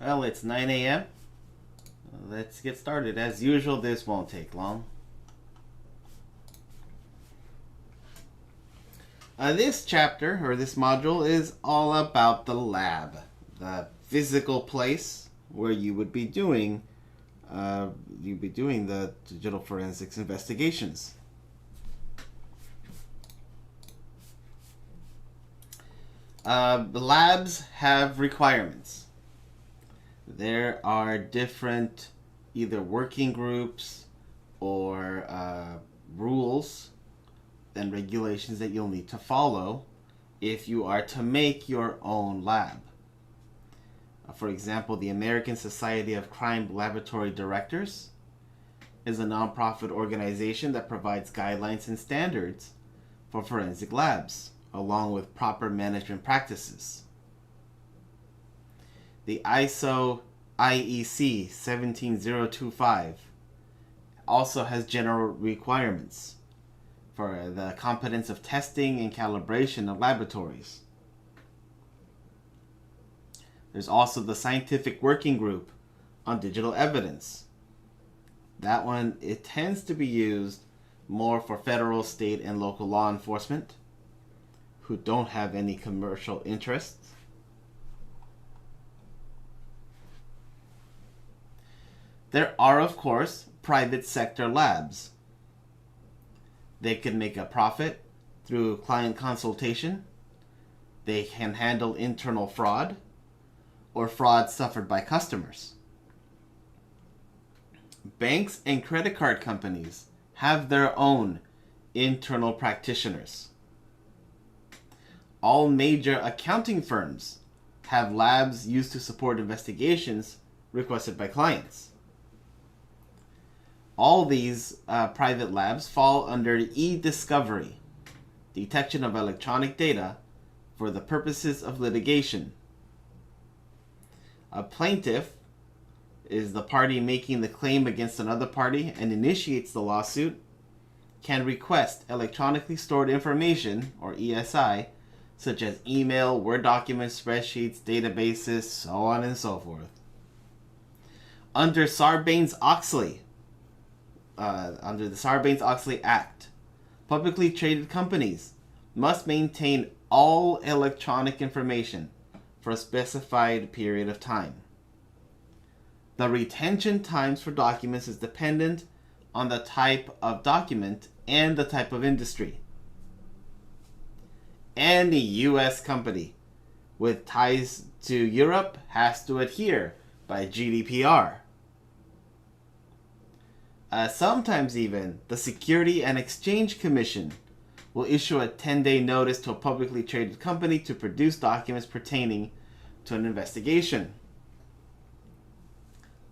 Well, it's 9 a.m. Let's get started. As usual, this won't take long. This chapter, or this module, is all about the lab, the physical place where you would be doing the digital forensics investigations. Labs have requirements. There are different either working groups or rules and regulations that you'll need to follow if you are to make your own lab. For example, the American Society of Crime Laboratory Directors is a nonprofit organization that provides guidelines and standards for forensic labs, along with proper management practices. The ISO IEC 17025 also has general requirements for the competence of testing and calibration of laboratories. There's also the Scientific Working Group on Digital Evidence. That one, it tends to be used more for federal, state, and local law enforcement who don't have any commercial interests. There are, of course, private sector labs. They can make a profit through client consultation. They can handle internal fraud or fraud suffered by customers. Banks and credit card companies have their own internal practitioners. All major accounting firms have labs used to support investigations requested by clients. All these private labs fall under e-discovery, detection of electronic data for the purposes of litigation. A plaintiff is the party making the claim against another party and initiates the lawsuit, can request electronically stored information, or ESI, such as email, Word documents, spreadsheets, databases, so on and so forth. Under the Sarbanes-Oxley Act, publicly traded companies must maintain all electronic information for a specified period of time. The retention times for documents is dependent on the type of document and the type of industry. Any U.S. company with ties to Europe has to adhere by GDPR. Sometimes even the Security and Exchange Commission will issue a 10-day notice to a publicly traded company to produce documents pertaining to an investigation.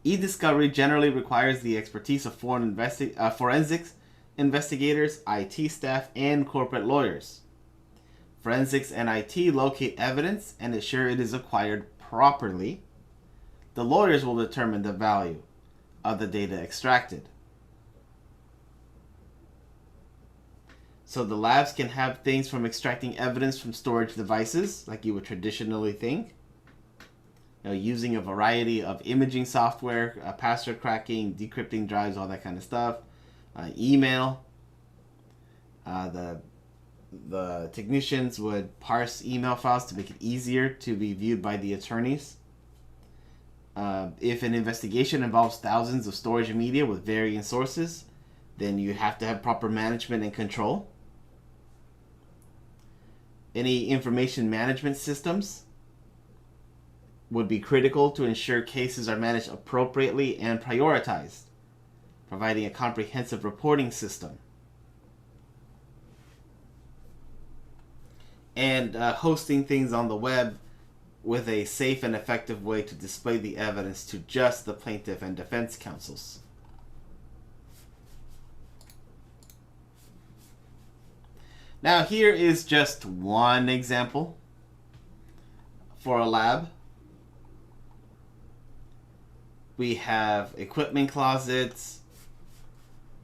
E-discovery generally requires the expertise of forensics investigators, IT staff, and corporate lawyers. Forensics and IT locate evidence and ensure it is acquired properly. The lawyers will determine the value of the data extracted. So the labs can have things from extracting evidence from storage devices, like you would traditionally think, using a variety of imaging software, password cracking, decrypting drives, all that kind of stuff, email. The technicians would parse email files to make it easier to be viewed by the attorneys. If an investigation involves thousands of storage media with varying sources, then you have to have proper management and control. Any information management systems would be critical to ensure cases are managed appropriately and prioritized, providing a comprehensive reporting system. And hosting things on the web with a safe and effective way to display the evidence to just the plaintiff and defense counsels. Now here is just one example for a lab. We have equipment closets,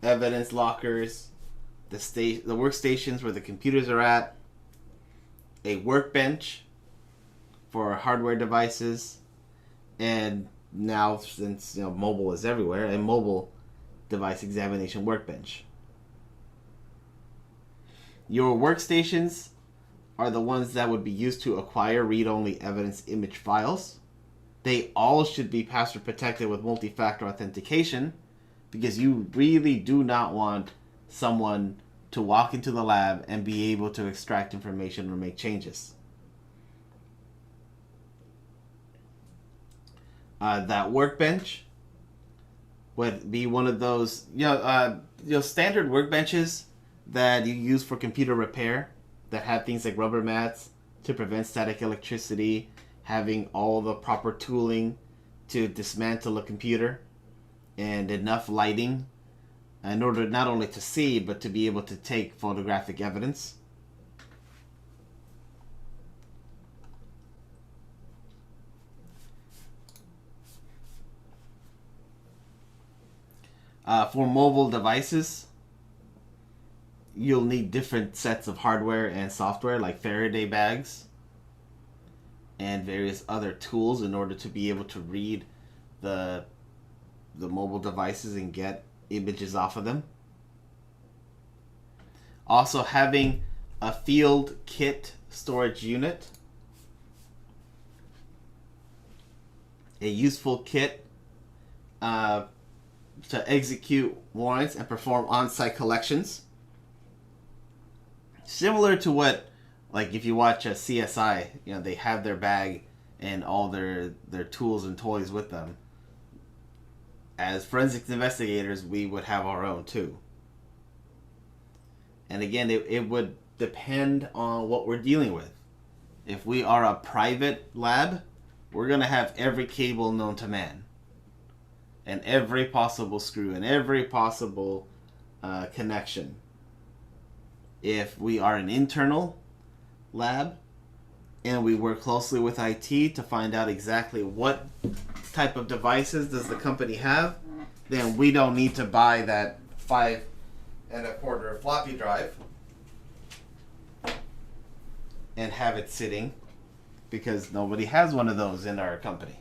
evidence lockers, the workstations where the computers are at, a workbench for hardware devices, And now, since mobile is everywhere, a mobile device examination workbench. Your workstations are the ones that would be used to acquire read-only evidence image files. They all should be password protected with multi-factor authentication, because you really do not want someone to walk into the lab and be able to extract information or make changes. That workbench would be one of those standard workbenches that you use for computer repair that have things like rubber mats to prevent static electricity, having all the proper tooling to dismantle a computer, and enough lighting in order not only to see but to be able to take photographic evidence. For mobile devices, you'll need different sets of hardware and software like Faraday bags and various other tools in order to be able to read the mobile devices and get images off of them. Also, having a field kit storage unit, a useful kit to execute warrants and perform on-site collections. Similar to what, like if you watch a CSI, they have their bag and all their tools and toys with them. As forensics investigators, we would have our own too. And again, it would depend on what we're dealing with. If we are a private lab, we're going to have every cable known to man, and every possible screw, and every possible connection. If we are an internal lab, and we work closely with IT to find out exactly what type of devices does the company have, then we don't need to buy that 5 1/4 floppy drive and have it sitting, because nobody has one of those in our company.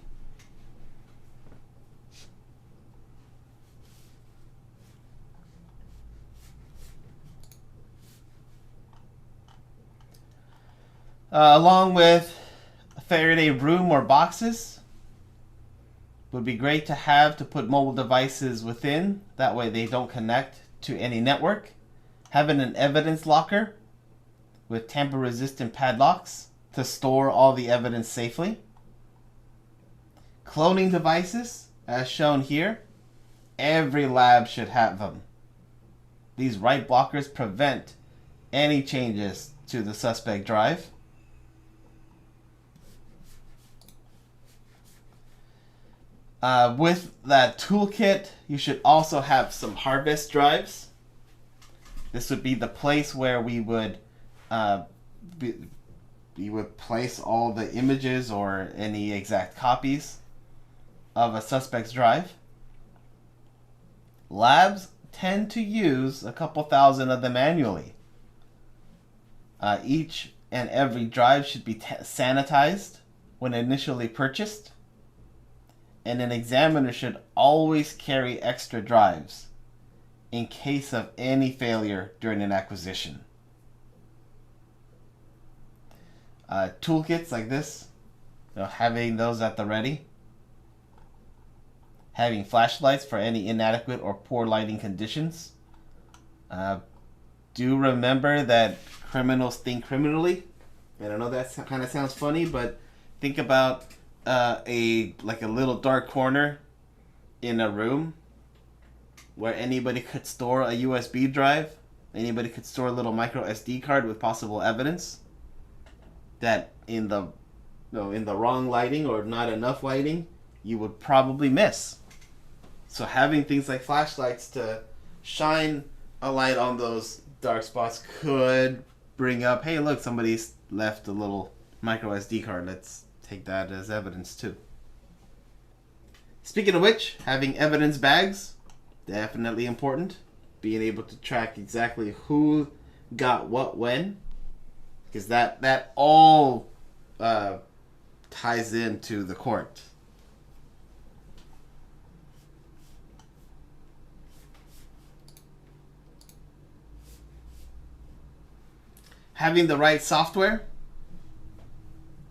Along with a Faraday room or boxes, would be great to have to put mobile devices within. That way they don't connect to any network. Having an evidence locker with tamper-resistant padlocks to store all the evidence safely. Cloning devices, as shown here. Every lab should have them. These write blockers prevent any changes to the suspect drive. With that toolkit, you should also have some harvest drives. This would be the place where we would place all the images or any exact copies of a suspect's drive. Labs tend to use a couple thousand of them annually. Each and every drive should be sanitized when initially purchased. And an examiner should always carry extra drives in case of any failure during an acquisition. Toolkits like this, having those at the ready. Having flashlights for any inadequate or poor lighting conditions. Do remember that criminals think criminally. And I know that kind of sounds funny, but think about a little dark corner in a room where anybody could store a USB drive, anybody could store a little micro SD card with possible evidence that in the wrong lighting or not enough lighting you would probably miss. So having things like flashlights to shine a light on those dark spots could bring up, hey look, somebody's left a little micro SD card, let's take that as evidence too. Speaking of which, having evidence bags, definitely important. Being able to track exactly who got what when, because that all ties into the court. Having the right software,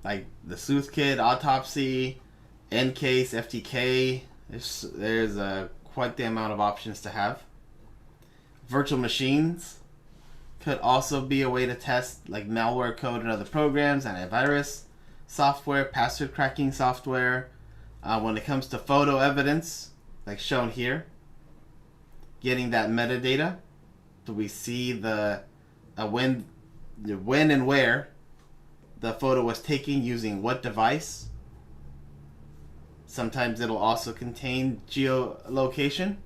like the Sleuth Kit, Autopsy, Ncase, FTK, there's quite the amount of options to have. Virtual machines could also be a way to test like malware code and other programs, antivirus software, password cracking software. When it comes to photo evidence, like shown here, getting that metadata, so we see the when and where the photo was taken using what device. Sometimes it'll also contain geolocation,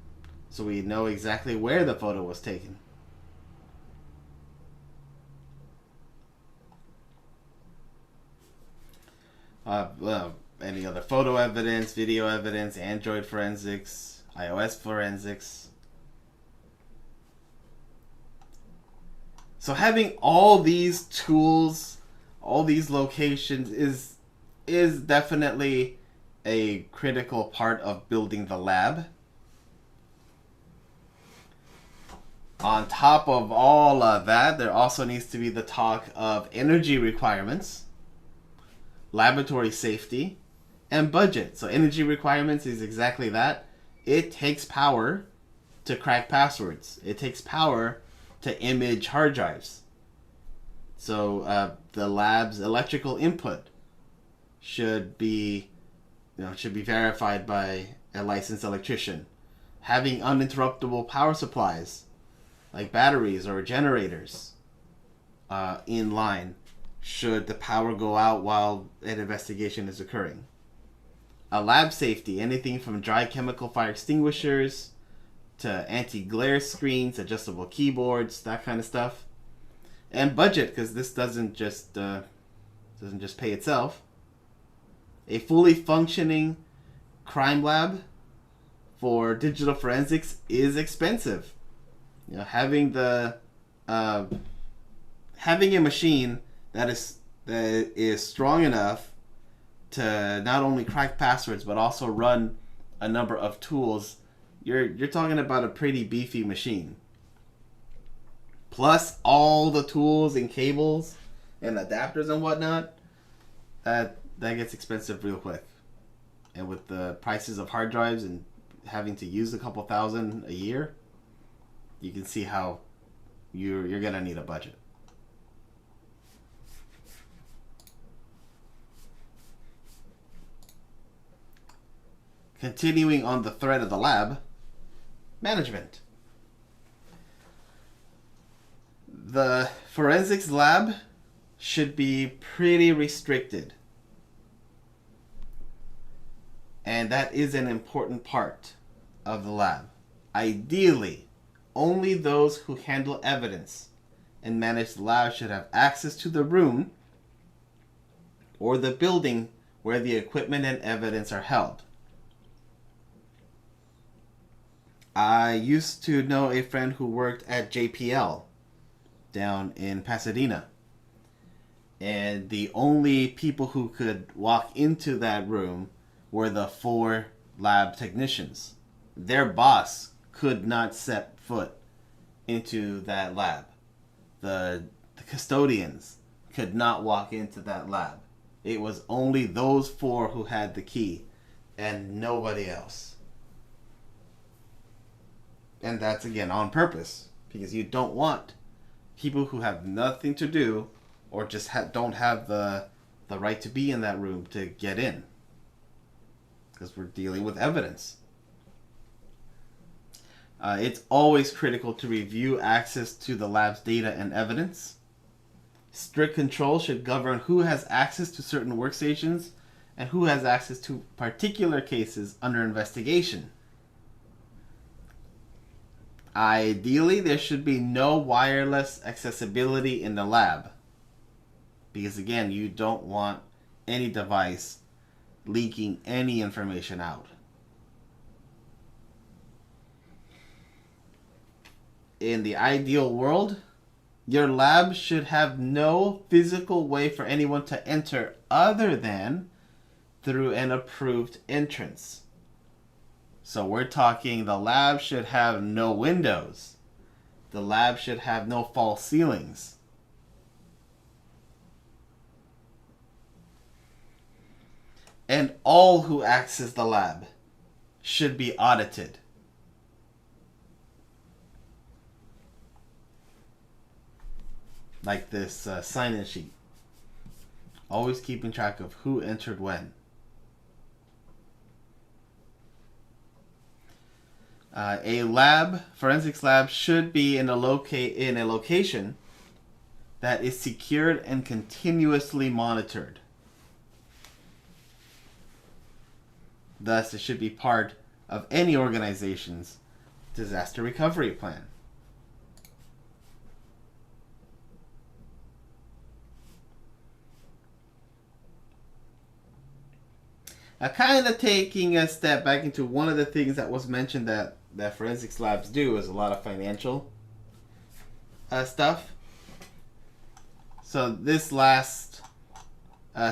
so we know exactly where the photo was taken. Any other photo evidence, video evidence, Android forensics, iOS forensics. So having all these tools, all these locations is definitely a critical part of building the lab. On top of all of that, there also needs to be the talk of energy requirements, laboratory safety, and budget. So energy requirements is exactly that. It takes power to crack passwords. It takes power to image hard drives. So the lab's electrical input should be verified by a licensed electrician. Having uninterruptible power supplies like batteries or generators in line should the power go out while an investigation is occurring. Lab safety, anything from dry chemical fire extinguishers to anti-glare screens, adjustable keyboards, that kind of stuff. And budget, because this doesn't just pay itself. A fully functioning crime lab for digital forensics is expensive. You know, having a machine that is strong enough to not only crack passwords but also run a number of tools, you're talking about a pretty beefy machine. Plus all the tools and cables and adapters and whatnot, that gets expensive real quick. And with the prices of hard drives and having to use a couple thousand a year, you can see how you're gonna need a budget. Continuing on the thread of the lab, management. The forensics lab should be pretty restricted. And that is an important part of the lab. Ideally, only those who handle evidence and manage the lab should have access to the room or the building where the equipment and evidence are held. I used to know a friend who worked at JPL down in Pasadena. And the only people who could walk into that room were the 4 lab technicians. Their boss could not set foot into that lab. The custodians could not walk into that lab. It was only those 4 who had the key and nobody else. And that's, again, on purpose, because you don't want people who have nothing to do or just don't have the right to be in that room to get in, because we're dealing with evidence. It's always critical to review access to the lab's data and evidence. Strict control should govern who has access to certain workstations and who has access to particular cases under investigation. Ideally, there should be no wireless accessibility in the lab, because again, you don't want any device leaking any information out. In the ideal world, your lab should have no physical way for anyone to enter other than through an approved entrance. So we're talking the lab should have no windows. The lab should have no false ceilings. and all who access the lab should be audited. Like this sign-in sheet. Always keeping track of who entered when. A lab, forensics lab, should be in a location that is secured and continuously monitored. Thus, it should be part of any organization's disaster recovery plan. Now, kind of taking a step back into one of the things that was mentioned that forensics labs do is a lot of financial stuff. So this last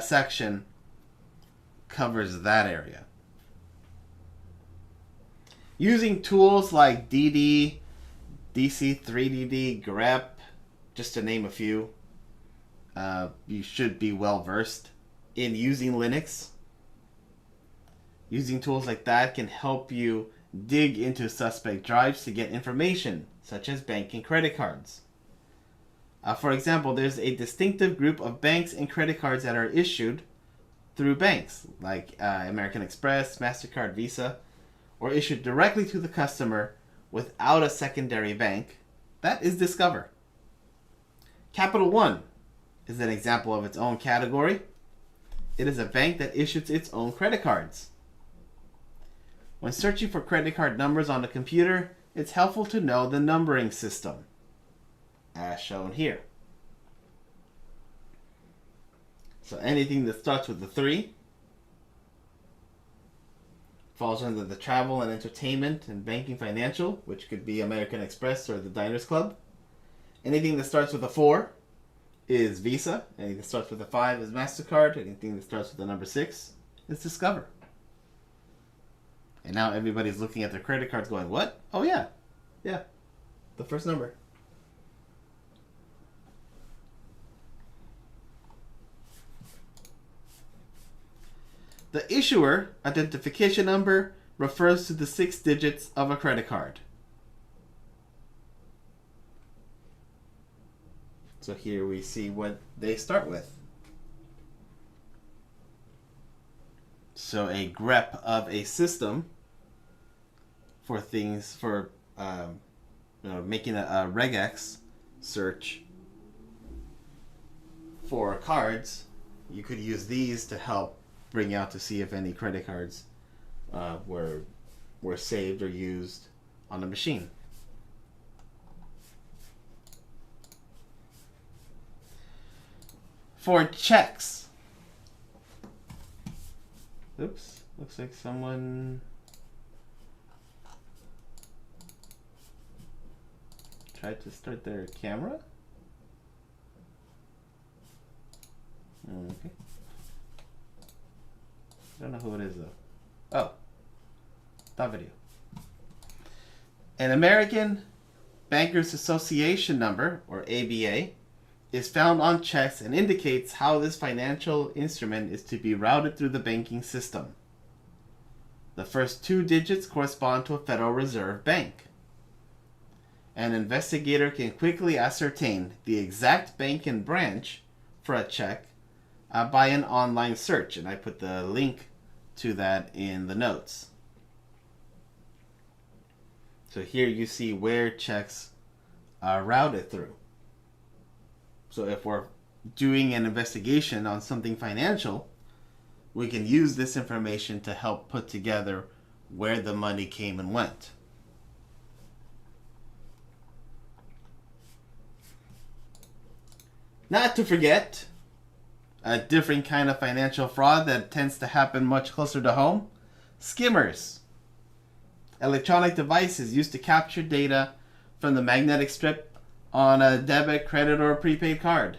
section covers that area. Using tools like DD, DC3DD, grep, just to name a few, you should be well versed in using Linux. Using tools like that can help you dig into suspect drives to get information, such as bank and credit cards. For example, there's a distinctive group of banks and credit cards that are issued through banks, like American Express, MasterCard, Visa, or issued directly to the customer without a secondary bank. That is Discover. Capital One is an example of its own category. It is a bank that issues its own credit cards. When searching for credit card numbers on a computer, it's helpful to know the numbering system, as shown here. So anything that starts with the 3 falls under the travel and entertainment and banking financial, which could be American Express or the Diners Club. Anything that starts with a 4 is Visa. Anything that starts with a 5 is MasterCard. Anything that starts with the number 6 is Discover. And now everybody's looking at their credit cards going, what? Oh yeah, the first number. The issuer identification number refers to the 6 digits of a credit card. So here we see what they start with. So a grep of a system for things, for making a regex search for cards, you could use these to help bring out to see if any credit cards were saved or used on the machine. For checks. Oops, looks like someone tried to start their camera. Okay. I don't know who it is though. Oh, that video. An American Bankers Association number, or ABA, is found on checks and indicates how this financial instrument is to be routed through the banking system. The first 2 digits correspond to a Federal Reserve bank. An investigator can quickly ascertain the exact bank and branch for a check by an online search, and I put the link to that in the notes. So here you see where checks are routed through. So if we're doing an investigation on something financial, we can use this information to help put together where the money came and went. Not to forget, a different kind of financial fraud that tends to happen much closer to home, skimmers. Electronic devices used to capture data from the magnetic strip on a debit, credit, or prepaid card.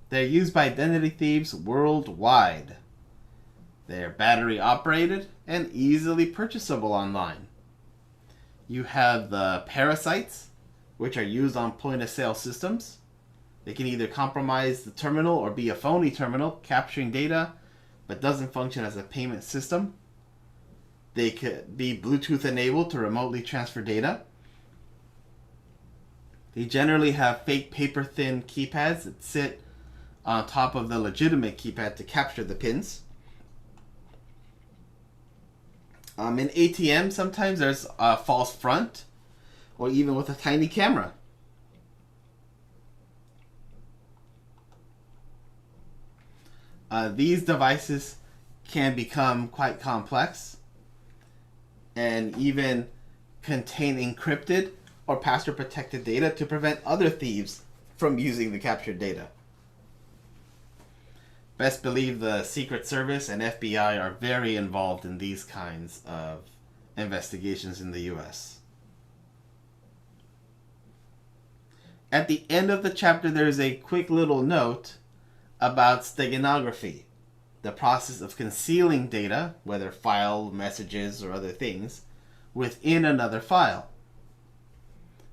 They're used by identity thieves worldwide. They're battery operated and easily purchasable online. You have the parasites, which are used on point-of-sale systems. They can either compromise the terminal or be a phony terminal capturing data, but doesn't function as a payment system. They could be Bluetooth enabled to remotely transfer data. They generally have fake paper-thin keypads that sit on top of the legitimate keypad to capture the pins. In ATM, sometimes there's a false front, or even with a tiny camera. These devices can become quite complex and even contain encrypted or password-protected data to prevent other thieves from using the captured data. Best believe the Secret Service and FBI are very involved in these kinds of investigations in the US. At the end of the chapter, there is a quick little note about steganography, the process of concealing data, whether file, messages, or other things, within another file.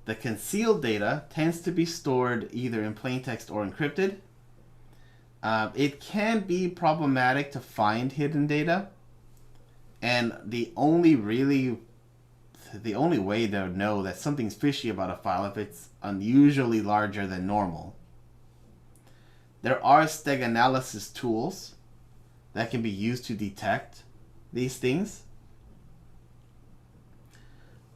The concealed data tends to be stored either in plain text or encrypted. It can be problematic to find hidden data, and the only way to know that something's fishy about a file if it's unusually larger than normal. There are steganalysis tools that can be used to detect these things.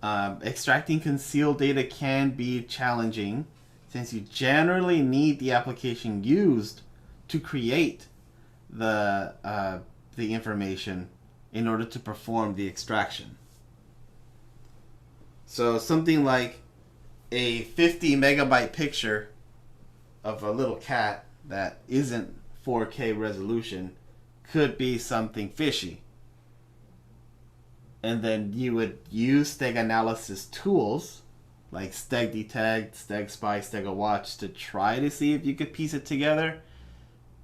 Extracting concealed data can be challenging since you generally need the application used to create the information in order to perform the extraction. So something like a 50 megabyte picture of a little cat that isn't 4K resolution could be something fishy. And then you would use steganalysis tools like StegDetect, StegSpy, StegAwatch to try to see if you could piece it together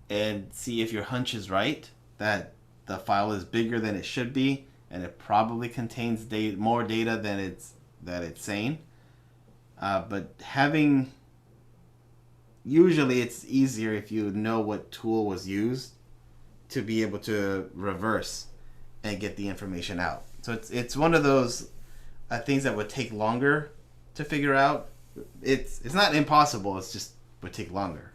and see if your hunch is right, that the file is bigger than it should be and it probably contains more data than it's saying. But usually it's easier if you know what tool was used to be able to reverse and get the information out. So it's one of those things that would take longer to figure out. It's not impossible, it's just would take longer.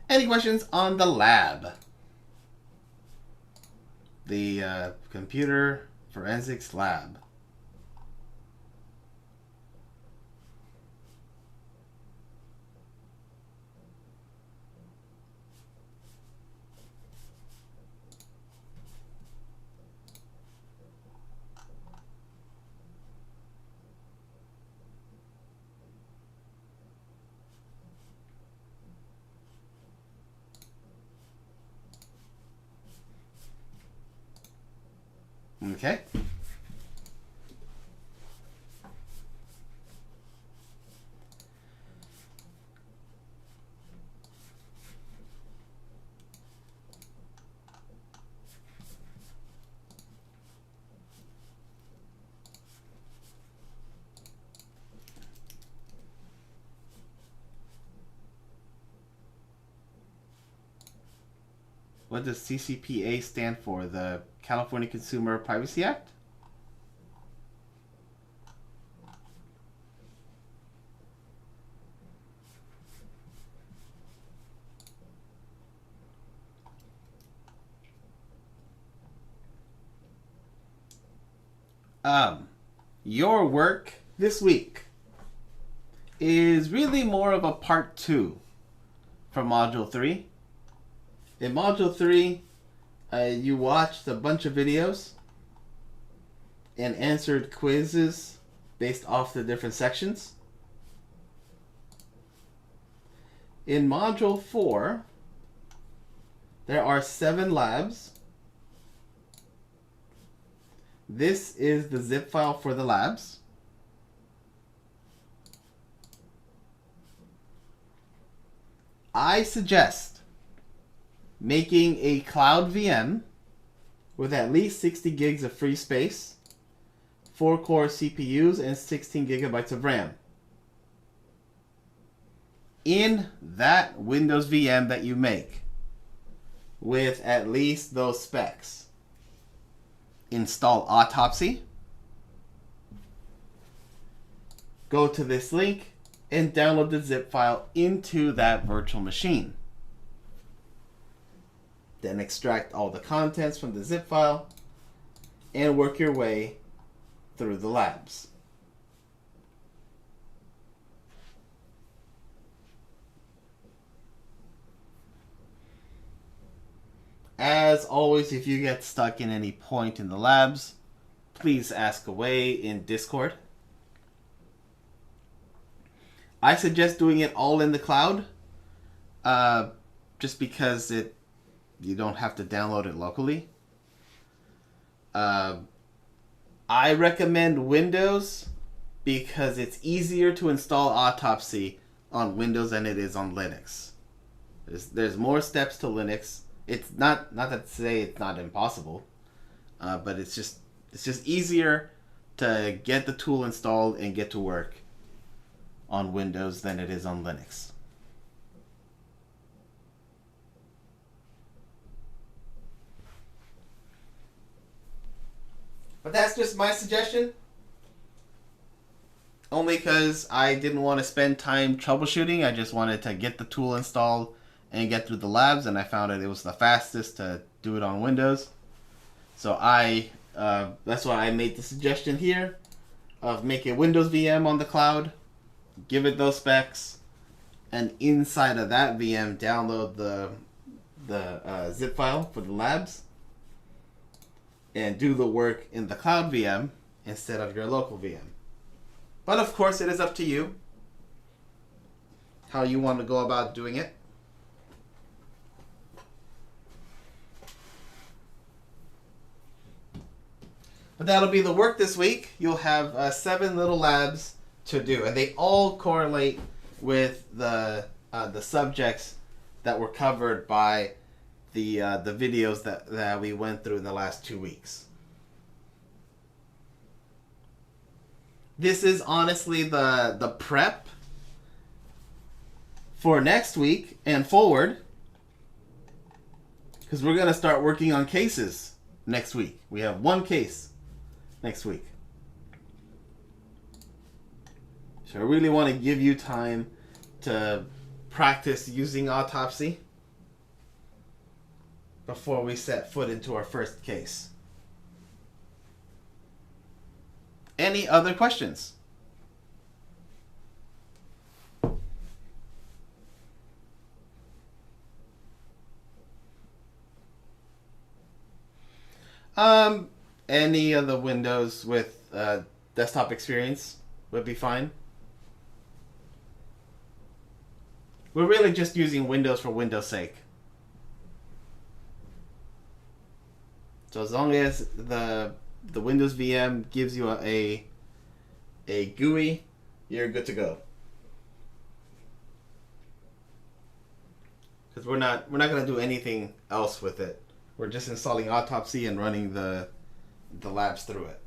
Any questions on the lab? The computer forensics lab. Okay. What does CCPA stand for? The California Consumer Privacy Act? Your work this week is really more of a part 2 from Module 3. In Module 3, you watched a bunch of videos and answered quizzes based off the different sections. In Module 4, there are 7 labs. This is the zip file for the labs. I suggest making a cloud VM with at least 60 gigs of free space, 4-core CPUs, and 16 gigabytes of RAM. in that Windows VM that you make with at least those specs. Install Autopsy. Go to this link and download the zip file into that virtual machine. Then extract all the contents from the zip file and work your way through the labs. As always, if you get stuck in any point in the labs, please ask away in Discord. I suggest doing it all in the cloud, just because you don't have to download it locally. I recommend Windows because it's easier to install Autopsy on Windows than it is on Linux. There's more steps to Linux. It's not to say it's not impossible, but it's just easier to get the tool installed and get to work on Windows than it is on Linux. But that's just my suggestion. Only because I didn't want to spend time troubleshooting. I just wanted to get the tool installed and get through the labs, and I found that it was the fastest to do it on Windows. So that's why I made the suggestion here of make a Windows VM on the cloud, give it those specs, and inside of that VM download the zip file for the labs and do the work in the cloud VM instead of your local VM. But of course, it is up to you how you want to go about doing it. But that'll be the work this week. You'll have 7 little labs to do, and they all correlate with the subjects that were covered by the videos that we went through in the last 2 weeks. This is honestly the prep for next week and forward, because we're going to start working on cases next week. We have 1 case next week. So I really want to give you time to practice using Autopsy before we set foot into our first case. Any other questions? Any of the Windows with desktop experience would be fine. We're really just using Windows for Windows' sake. So as long as the Windows VM gives you a GUI, you're good to go. Because we're not going to do anything else with it. We're just installing Autopsy and running the labs through it.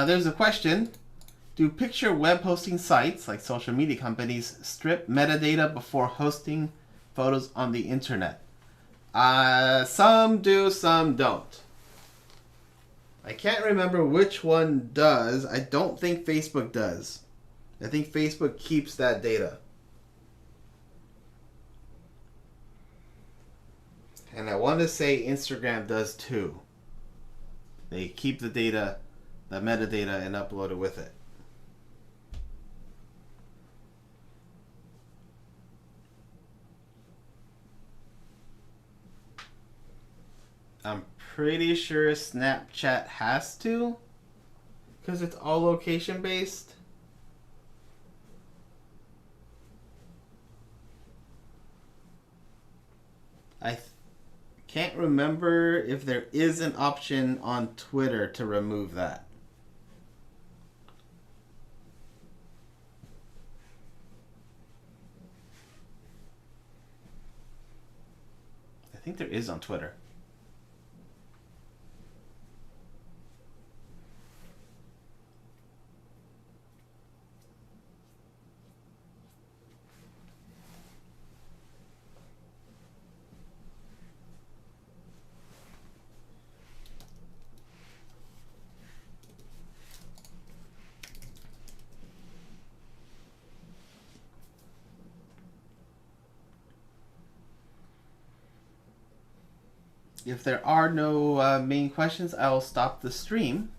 There's a question. Do picture web hosting sites like social media companies strip metadata before hosting photos on the internet? Some do, some don't. I can't remember which one does. I don't think Facebook does. I think Facebook keeps that data. And I want to say Instagram does too. They keep the data, the metadata, and upload it with it. I'm pretty sure Snapchat has to, because it's all location based. I can't remember if there is an option on Twitter to remove that. I think there is on Twitter. If there are no main questions, I'll stop the stream.